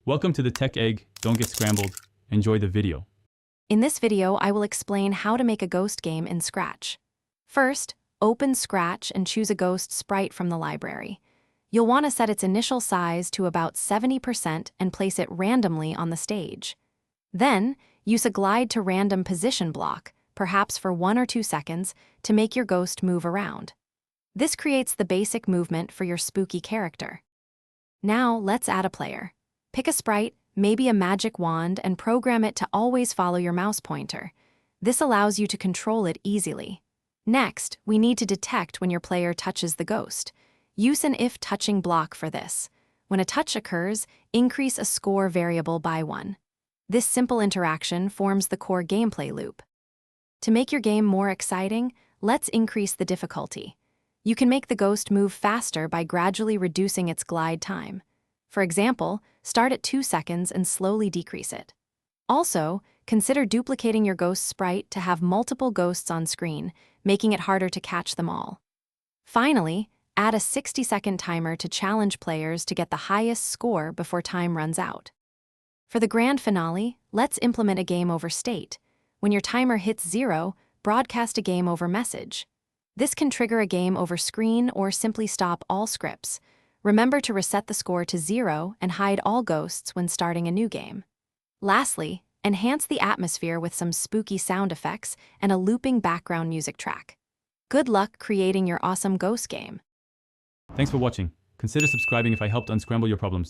Welcome to the Tech Egg. Don't get scrambled. Enjoy the video. In this video, I will explain how to make a ghost game in Scratch. First, open Scratch and choose a ghost sprite from the library. You'll want to set its initial size to about 70% and place it randomly on the stage. Then, use a glide to random position block, perhaps for 1 or 2 seconds, to make your ghost move around. This creates the basic movement for your spooky character. Now, let's add a player. Pick a sprite, maybe a magic wand, and program it to always follow your mouse pointer. This allows you to control it easily. Next, we need to detect when your player touches the ghost. Use an if touching block for this. When a touch occurs, increase a score variable by 1. This simple interaction forms the core gameplay loop. To make your game more exciting, let's increase the difficulty. You can make the ghost move faster by gradually reducing its glide time. For example, start at 2 seconds and slowly decrease it. Also, consider duplicating your ghost sprite to have multiple ghosts on screen, making it harder to catch them all. Finally, add a 60-second timer to challenge players to get the highest score before time runs out. For the grand finale, let's implement a game over state. When your timer hits 0, broadcast a game over message. This can trigger a game over screen or simply stop all scripts. Remember to reset the score to 0 and hide all ghosts when starting a new game. Lastly, enhance the atmosphere with some spooky sound effects and a looping background music track. Good luck creating your awesome ghost game. Thanks for watching. Consider subscribing if I helped unscramble your problems.